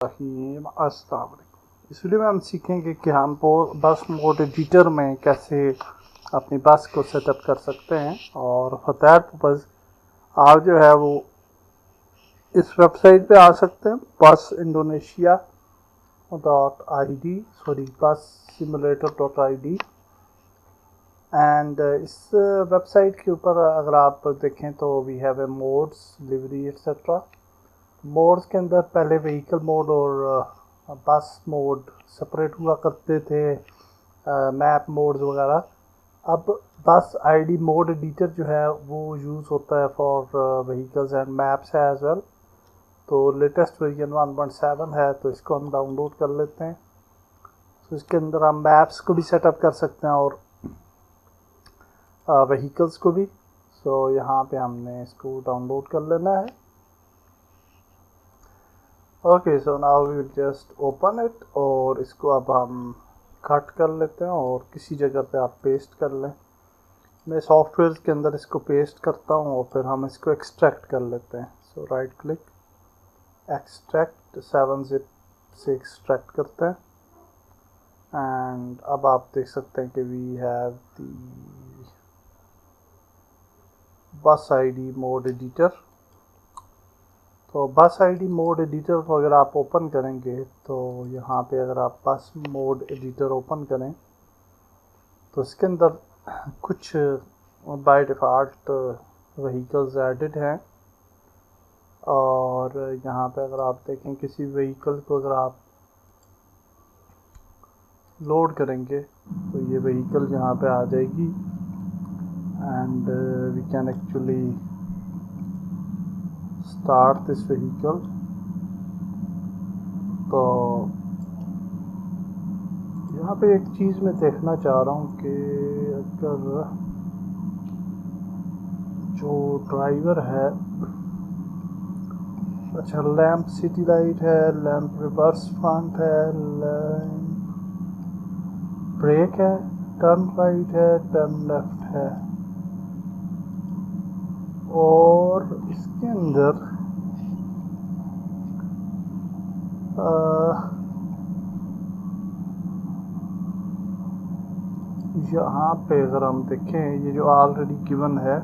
अस्सलाम वालेकुम। इस वीडियो में हम सीखेंगे कि हम बस मोड एडिटर में कैसे अपनी बस को सेटअप कर सकते हैं। और फॉर दैट पर्पज़ आप जो है वो इस वेबसाइट पे आ सकते हैं, bus Indonesia dot I D bus simulator dot I D. And इस वेबसाइट के ऊपर अगर आप देखें तो we have a mods, livery etcetera. Mods के अंदर पहले व्हीकल मोड और बस मोड सेपरेट हुआ करते थे, मैप मोड्स वगैरह। अब बस आईडी मोड एडिटर जो है वो यूज़ होता है फॉर व्हीकल्स एंड मैप्स है एज वेल। तो लेटेस्ट वर्जन 1.7 है, तो इसको हम डाउनलोड कर लेते हैं। तो इसके अंदर हम मैप्स को भी सेटअप कर सकते हैं और व्हीकल्स को भी। सो यहाँ पे हमने इसको डाउनलोड कर लेना है। Okay, so now we will just open it और इसको अब हम कट कर लेते हैं और किसी जगह पे आप पेस्ट कर लें। मैं सॉफ्टवेयर के अंदर इसको पेस्ट करता हूँ और फिर हम इसको एक्सट्रैक्ट कर लेते हैं। सो राइट क्लिक, एक्सट्रैक्ट, 7-zip से एक्सट्रैक्ट करते हैं। एंड अब आप देख सकते हैं कि we have the bus ID mod editor. तो बस आईडी मोड एडिटर को अगर आप ओपन करेंगे तो यहाँ पे अगर आप बस मोड एडिटर ओपन करें तो इसके अंदर कुछ बाय डिफ़ॉल्ट व्हीकल्स एडिड हैं। और यहाँ पे अगर आप देखें किसी व्हीकल को अगर आप लोड करेंगे तो ये व्हीकल यहाँ पे आ जाएगी and we can actually start this vehicle. तो यहाँ पे एक चीज़ मैं देखना चाह रहा हूँ कि अगर जो ड्राइवर है, अच्छा लैंप सिटी लाइट है, लैंप रिवर्स फ्रंट है, लैंप ब्रेक है, टर्न राइट है, टर्न लेफ्ट है। और इसके अंदर यहाँ पे अगर हम देखें ये जो ऑलरेडी गिवन है,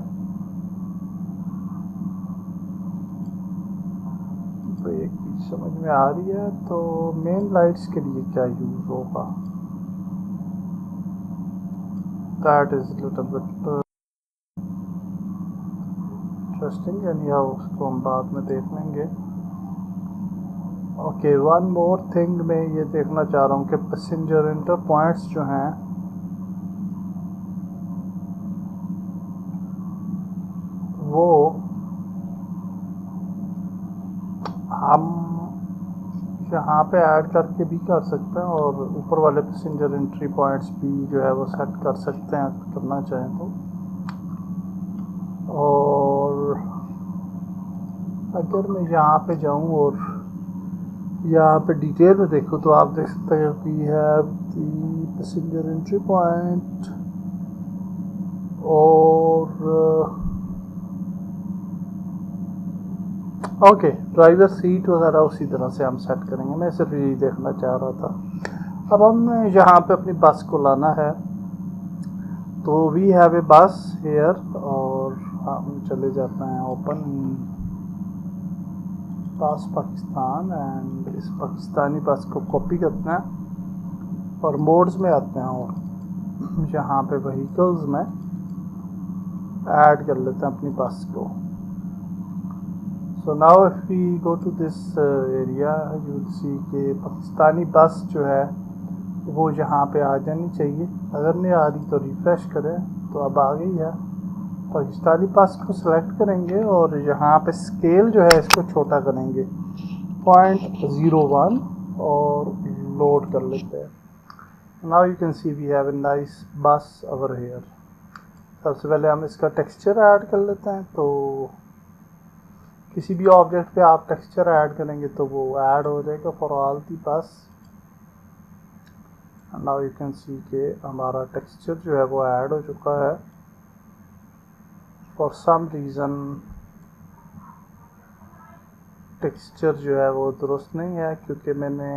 तो एक चीज समझ में आ रही है। तो मेन लाइट्स के लिए क्या यूज़ होगा, that is little bit interesting, यानी उसको हम बाद में देख लेंगे। ओके, वन मोर थिंग मैं ये देखना चाह रहा हूँ कि पैसेंजर इंटर पॉइंट्स जो हैं वो हम यहाँ पे ऐड करके भी कर सकते हैं और ऊपर वाले पैसेंजर एंट्री पॉइंट्स भी जो है वो सेट कर सकते हैं करना चाहें तो। और अगर मैं यहाँ पे जाऊँ और यहाँ पे डिटेल में देखूँ तो आप देख सकते हैं we have the passenger entry point और ओके, ड्राइवर सीट वगैरह उसी तरह से हम सेट करेंगे। मैं सिर्फ यही देखना चाह रहा था। अब हम यहाँ पे अपनी बस को लाना है, तो वी हैव ए बस हेयर और हम चले जाते हैं ओपन बस पाकिस्तान एंड इस पाकिस्तानी बस को कॉपी करते हैं और मोड्स में आते हैं और यहाँ पे व्हीकल्स में ऐड कर लेते हैं अपनी बस को। So now if we go to this area you will see कि पाकिस्तानी बस जो है वो यहाँ पे आ जानी चाहिए। अगर नहीं आ रही तो रिफ़्रेश करें, तो अब आ गई है। पाकिस्तानी बस को सिलेक्ट करेंगे और यहाँ पे स्केल जो है इसको छोटा करेंगे 0.01 और लोड कर लेते हैं। Now you can see we have a nice bus over here. सबसे पहले हम इसका टेक्सचर ऐड कर लेते हैं। तो किसी भी ऑब्जेक्ट पे आप टेक्सचर ऐड करेंगे तो वो ऐड हो जाएगा फॉर ऑल दी बस। नाउ यू कैन सी के हमारा टेक्सचर जो है वो ऐड हो चुका है। फॉर सम रीज़न टेक्सचर जो है वो दुरुस्त नहीं है, क्योंकि मैंने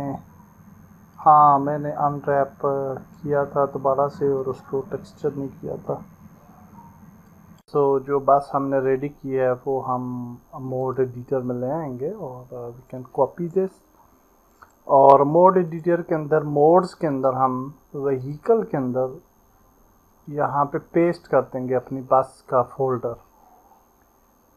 अनरैप किया था दोबारा से और उसको टेक्सचर नहीं किया था। सो जो बस हमने रेडी की है वो हम मोड एडिटर में ले आएंगे और वी कैन कॉपी दिस, और मोड एडिटर के अंदर मोड्स के अंदर हम व्हीकल के अंदर यहाँ पे पेस्ट कर देंगे अपनी बस का folder.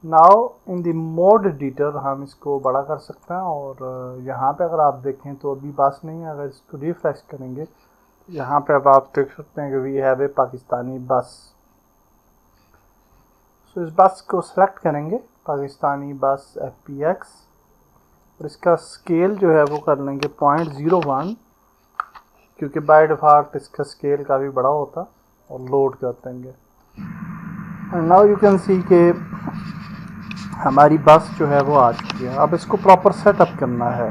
Now in the mode editor हम इसको बड़ा कर सकते हैं, और यहाँ पे अगर आप देखें तो अभी बस नहीं है। अगर इसको रिफ्रेश करेंगे तो यहाँ पे अब आप देख सकते हैं कि वी हैव ए पाकिस्तानी बस। सो इस बस को सेलेक्ट करेंगे, पाकिस्तानी बस FPX, और इसका स्केल जो है वो कर लेंगे 0.01, क्योंकि बाय डिफ़ॉल्ट इसका स्केल काफ़ी बड़ा होता, और लोड कर देंगे। एंड नाउ यू कैन सी कि हमारी बस जो है वो आ चुकी है। अब इसको प्रॉपर सेटअप करना है।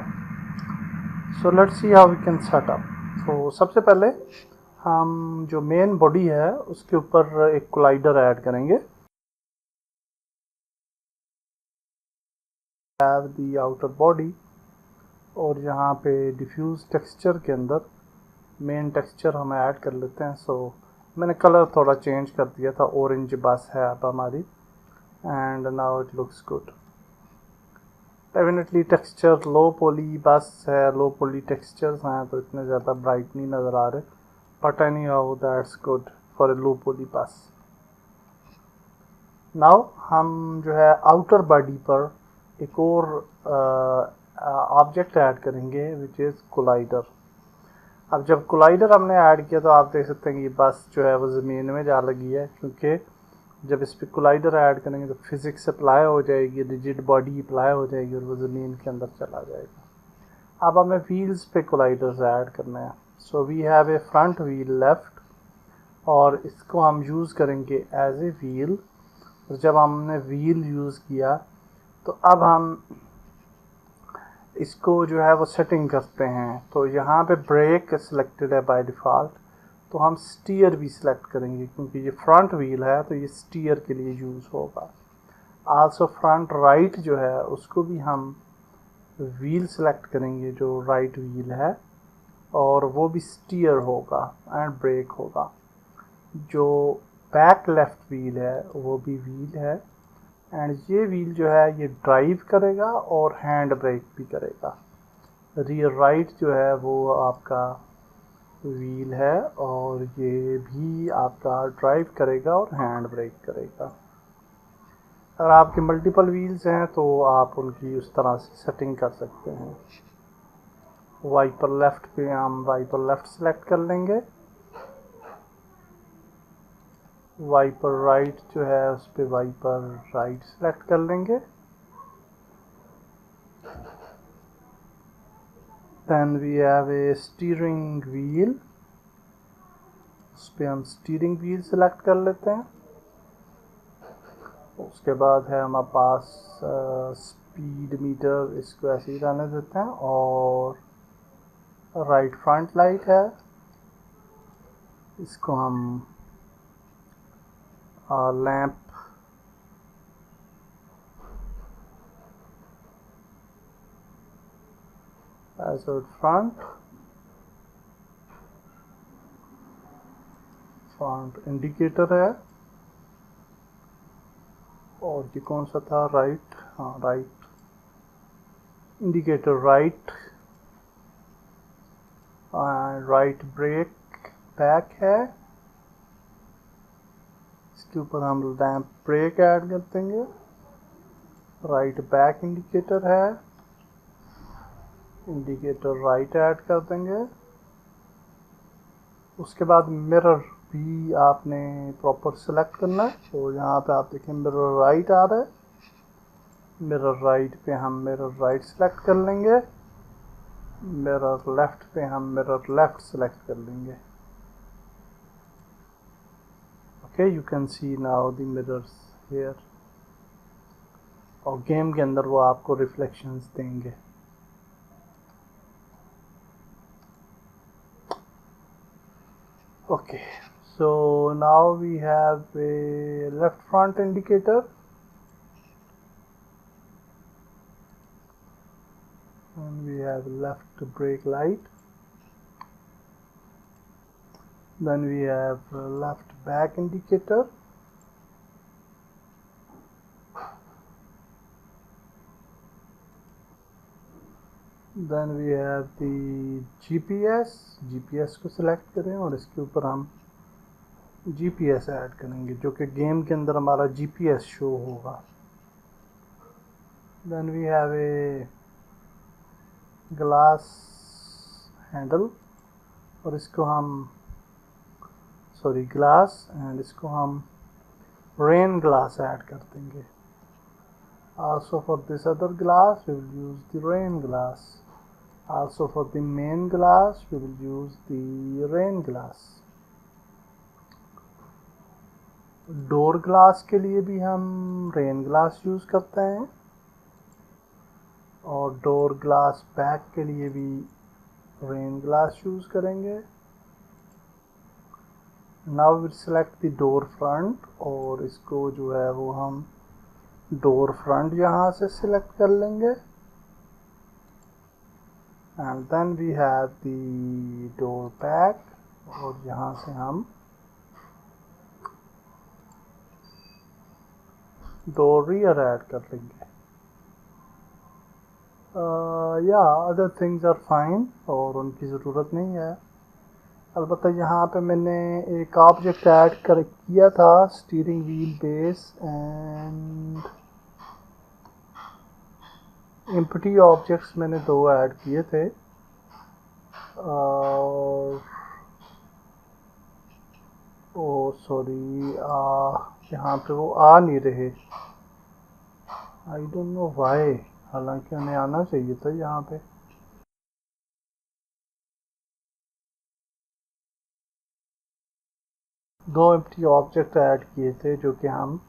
So let's see how we can setup. तो सबसे पहले हम जो मेन बॉडी है उसके ऊपर एक कोलाइडर ऐड करेंगे। हैव द आउटर बॉडी, और यहाँ पे डिफ्यूज टेक्सचर के अंदर मेन टेक्सचर हम ऐड कर लेते हैं। सो मैंने कलर थोड़ा चेंज कर दिया था, ऑरेंज बस है अब हमारी, and now it looks good. Definitely texture low poly बस है, लो पॉली टेक्सचर्स हैं तो इतने ज़्यादा ब्राइट नहीं नज़र आ रहे, but any how that's good for a low poly बस। नाउ हम जो है आउटर बॉडी पर एक और ऑब्जेक्ट ऐड करेंगे विच इज़ कोलाइडर। अब जब कोलाइडर हमने ऐड किया तो आप देख सकते हैं कि बस जो है वो ज़मीन में जा लगी है, क्योंकि जब इस पर कोलाइडर ऐड करेंगे तो फिज़िक्स अप्लाई हो जाएगी, रिजिड बॉडी अप्लाई हो जाएगी और वो ज़मीन के अंदर चला जाएगा। अब हमें व्हील्स पे कोलाइडर्स ऐड करने हैं। So we have a front wheel left, और इसको हम यूज़ करेंगे एज ए व्हील। और जब हमने व्हील यूज़ किया तो अब हम इसको जो है वो सेटिंग करते हैं। तो यहाँ पे ब्रेक सिलेक्टेड है बाय डिफ़ॉल्ट, तो हम स्टीयर भी सिलेक्ट करेंगे, क्योंकि ये फ्रंट व्हील है तो ये स्टीयर के लिए यूज़ होगा। आल्सो फ्रंट राइट जो है उसको भी हम व्हील सेलेक्ट करेंगे, जो राइट व्हील है, और वो भी स्टीयर होगा एंड ब्रेक होगा। जो बैक लेफ्ट व्हील है वो भी व्हील है, एंड ये व्हील जो है ये ड्राइव करेगा और हैंड ब्रेक भी करेगा। रियर राइट जो है वो आपका व्हील है, और ये भी आपका ड्राइव करेगा और हैंड ब्रेक करेगा। अगर आपके मल्टीपल व्हील्स हैं तो आप उनकी उस तरह से सेटिंग कर सकते हैं। वाइपर लेफ़्ट पे हम वाइपर लेफ़्ट सेलेक्ट कर लेंगे। वाइपर राइट जो है उस पर वाइपर राइट सेलेक्ट कर लेंगे। Then we have a steering wheel, उस पर हम स्टीयरिंग व्हील सेलेक्ट कर लेते हैं। उसके बाद है हमारे पास स्पीड मीटर, इसको ऐसे ही रहने देते हैं, और राइट फ्रंट लाइट है, इसको हम लैंप एज फ्रंट इंडिकेटर है, और ये कौन सा था, राइट, हाँ right indicator right, right brake back है, इसके ऊपर हम लैंप ब्रेक ऐड कर देंगे। राइट बैक इंडिकेटर है, इंडिकेटर राइट ऐड कर देंगे। उसके बाद मिरर भी आपने प्रॉपर सेलेक्ट करना है। तो यहाँ पे आप देखें मिरर राइट आ रहा है, मिरर राइट पे हम मिरर राइट सेलेक्ट कर लेंगे, मिरर लेफ्ट पे हम मिरर लेफ्ट सेलेक्ट कर लेंगे। Okay, you can C now the mirrors here, और गेम के अंदर वो आपको रिफ्लेक्शंस देंगे। Okay, so now we have a left front indicator, have left brake light, then we have left back indicator, then we have the GPS को select करें और इसके ऊपर हम GPS ऐड करेंगे जो कि गेम के अंदर हमारा GPS शो होगा। Then we have a glass handle और इसको हम ग्लास एंड इसको हम रेन ग्लास ऐड कर देंगे। Also for this other glass we will use the rain glass. Also for the main glass we will use the rain glass. Door glass के लिए भी हम रेन ग्लास यूज़ करते हैं और डोर ग्लास बैक के लिए भी रेन ग्लास यूज़ करेंगे। Now will select the door front और इसको जो है वो हम डोर फ्रंट यहाँ से सिलेक्ट कर लेंगे and then we have the door back और यहाँ से हम डोर रियर ऐड कर लेंगे। या अदर थिंग्स आर फाइन और उनकी ज़रूरत नहीं है। अलबत्ता यहाँ पे मैंने एक ऑब्जेक्ट ऐड किया था steering wheel base and empty objects मैंने 2 ऐड किए थे और यहाँ पे वो आ नहीं रहे। आई डोंट नो व्हाई, हालांकि उन्हें आना चाहिए था। यहाँ पे दो एम्प्टी ऑब्जेक्ट ऐड किए थे जो कि हम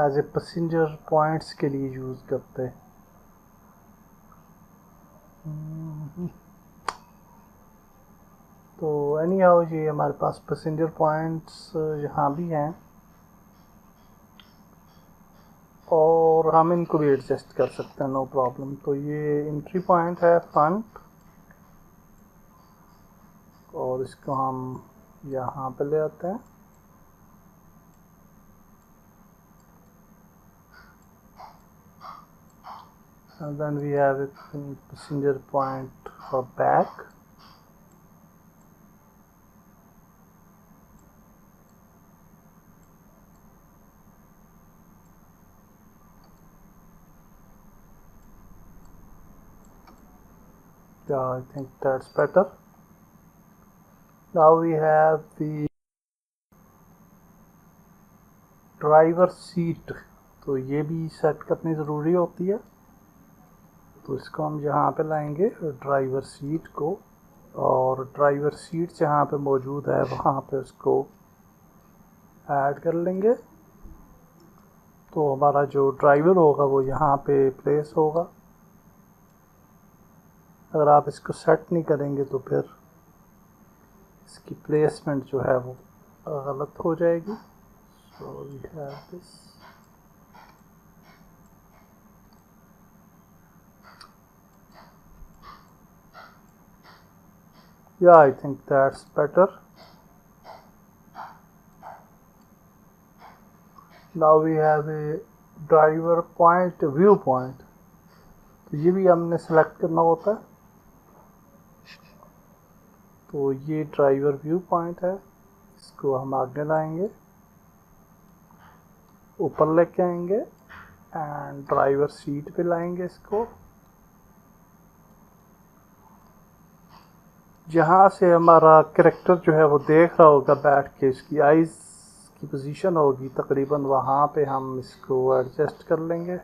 एज ए पैसेंजर पॉइंट्स के लिए यूज़ करते हैं। तो एनी हाउ ये हमारे पास पैसेंजर पॉइंट्स यहाँ भी हैं और हम इनको भी एडजस्ट कर सकते हैं, नो प्रॉब्लम। तो ये एंट्री पॉइंट है फ्रंट और इसको हम यहाँ पे ले आते हैं। And then we have a passenger point for back. Yeah, I think that's better. Now we have the driver seat, तो ये भी सेट करनी ज़रूरी होती है। तो इसको हम यहाँ पे लाएंगे ड्राइवर सीट को और ड्राइवर सीट जहाँ पे मौजूद है वहाँ पे उसको ऐड कर लेंगे। तो हमारा जो ड्राइवर होगा वो यहाँ पे प्लेस होगा। अगर आप इसको सेट नहीं करेंगे तो फिर इसकी प्लेसमेंट जो है वो गलत हो जाएगी। So we have this. Yeah, I think that's better. Now we have a driver point view point. तो ये भी हमने सेलेक्ट करना होता है। तो ये ड्राइवर व्यू पॉइंट है, इसको हम आगे लाएंगे, ऊपर लेके आएंगे एंड ड्राइवर सीट पे लाएंगे इसको। जहाँ से हमारा कैरेक्टर जो है वो देख रहा होगा बैठ के, इसकी आइज़ की पोजीशन होगी तकरीबन वहाँ पे हम इसको एडजस्ट कर लेंगे।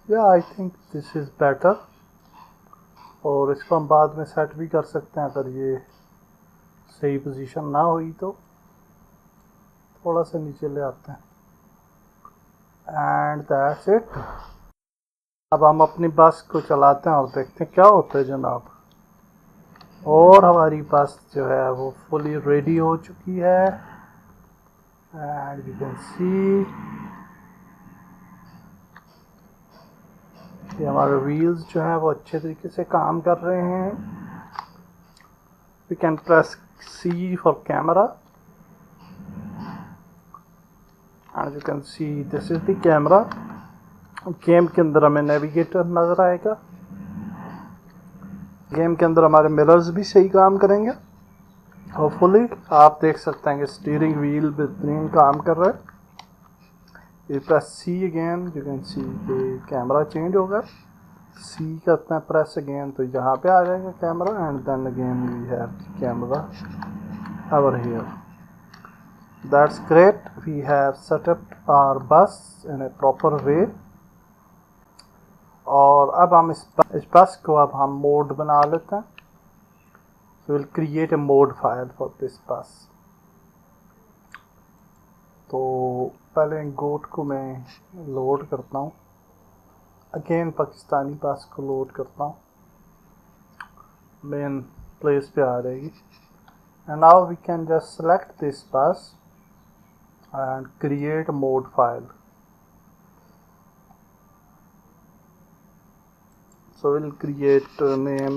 या I think this is better और इसको हम बाद में सेट भी कर सकते हैं अगर ये सही पोजीशन ना हुई तो। थोड़ा सा नीचे ले आते हैं एंड दैट्स इट। अब हम अपनी बस को चलाते हैं और देखते हैं क्या होता है जनाब। और हमारी बस जो है वो फुली रेडी हो चुकी है एंड यू कैन सी ये हमारे व्हील्स जो हैं वो अच्छे तरीके से काम कर रहे हैं। We can press C for camera and you can see this is the camera. Game के अंदर हमें नेविगेटर नज़र आएगा। गेम के अंदर हमारे मिरर्स भी सही काम करेंगे होपफुली। आप देख सकते हैं कि स्टीयरिंग व्हील बेहतरीन काम कर रहा है। ये press C again, you can सी कि कैमरा चेंज होगा। C करते हैं प्रेस अगेन तो यहाँ पे आ जाएगा camera and then again we have camera over here. That's great. We have set up our bus in a proper way. और अब हम इस बस को अब हम मोड बना लेते हैं। So we'll create a mode file for this bus. तो पहले गोट को मैं लोड करता हूँ। अगेन पाकिस्तानी बस को लोड करता हूँ। मेन प्लेस पे आ जाएगी। And now we can just select this bus and create a mode file. So we'll create a name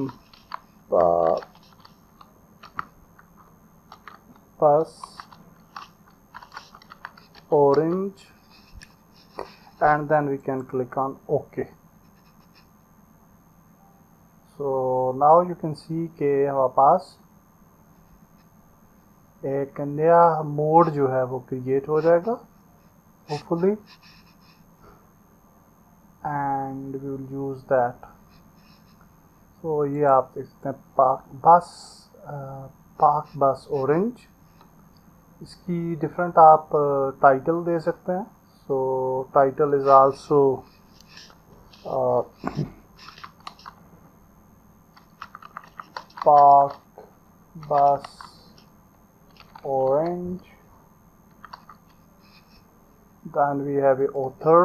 bus orange and then we can click on OK. So now you can see कि हमारे पास एक नया mode जो है वो create हो जाएगा hopefully and we will use that. तो ये आप देख सकते हैं पार्क बस ऑरेंज। इसकी डिफरेंट आप टाइटल दे सकते हैं। सो टाइटल इज़ आल्सो पार्क बस orange. Then we have a author,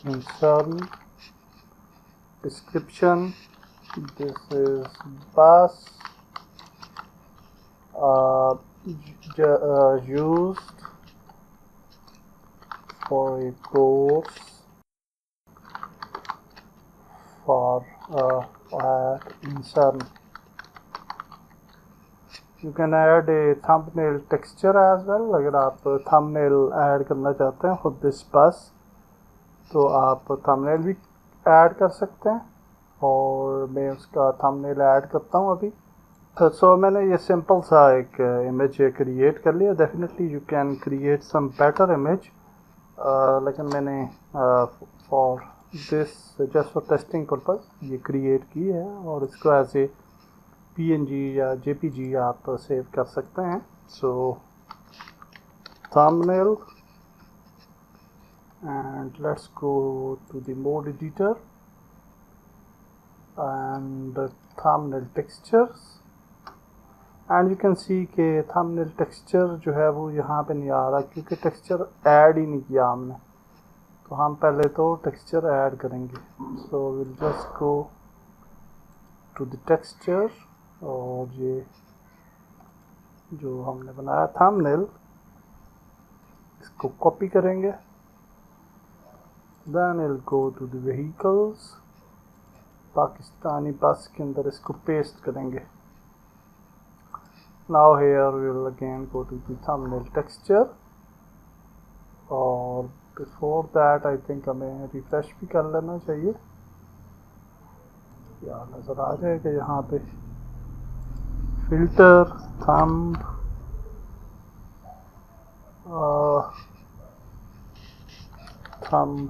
concern, description. This is bus used for a course for concern. You can add a thumbnail texture as well. अगर आप thumbnail add करना चाहते हैं for this bus तो आप thumbnail भी add कर सकते हैं और मैं उसका thumbnail ऐड करता हूँ अभी। So मैंने ये सिंपल सा एक इमेज क्रिएट कर लिया। Definitely you can create some better image लेकिन मैंने for this just for testing purpose ये क्रिएट की है और इसको एज ए PNG या JPG आप सेव कर सकते हैं। सो thumbnail and let's go to the mode editor and thumbnail textures and you can see कि thumbnail texture जो है वो यहाँ पे नहीं आ रहा क्योंकि टेक्सचर ऐड ही नहीं किया हमने। तो हम पहले तो टेक्सचर ऐड करेंगे। So will just go to the texture और ये जो हमने बनाया थंबनेल इसको कॉपी करेंगे। Then will go to the vehicles, Pakistani bus के अंदर इसको पेस्ट करेंगे। Now here we will again go to the thumbnail texture और बिफोर दैट आई थिंक हमें रिफ्रेश भी कर लेना चाहिए। या नज़र आ जाएगा यहाँ पे filter thumb thumb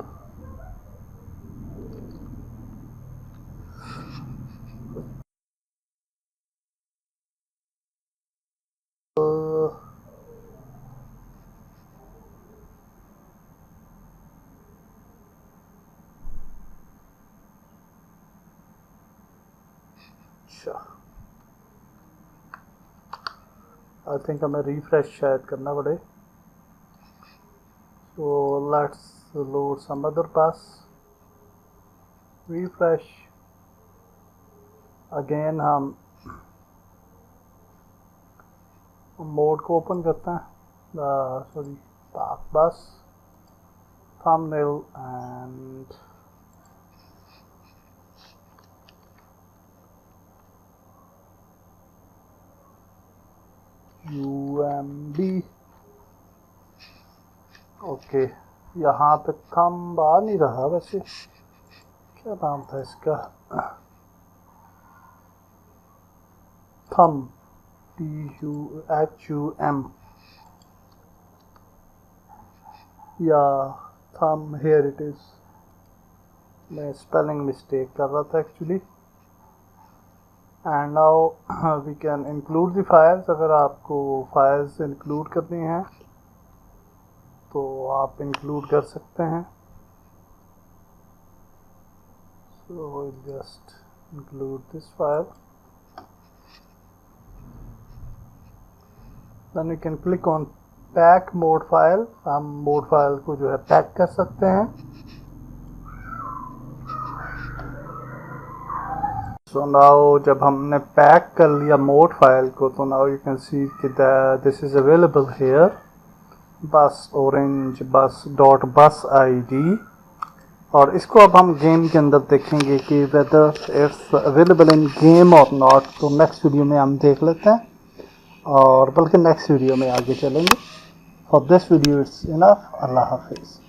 अच्छा आई थिंक हमें रिफ्रेश शायद करना पड़े। So let's load some other bus refresh again हम मोड को ओपन करते हैं, sorry park bus thumbnail and UMB। Okay, यहाँ पे थंब आ नहीं रहा, वैसे क्या नाम था इसका, थंब THUM या थंब, हेयर इट इज। मैं स्पेलिंग मिस्टेक कर रहा था actually. And now we can include the files. अगर आपको फाइल्स इंक्लूड करनी है तो आप इंक्लूड कर सकते हैं। So just include this file, then we can click on pack mod file. हम मोड फाइल को जो है पैक कर सकते हैं। सो नाउ जब हमने पैक कर लिया मोड फाइल को, तो नाउ यू कैन सी कि दिस इज अवेलेबल हेयर, बस ऑरेंज बस डॉट बस ID। और इसको अब हम गेम के अंदर देखेंगे कि whether it's available in game और नॉट। तो नेक्स्ट वीडियो में हम देख लेते हैं, और बल्कि नेक्स्ट वीडियो में आगे चलेंगे। For this video it's enough. अल्लाह हाफिज़।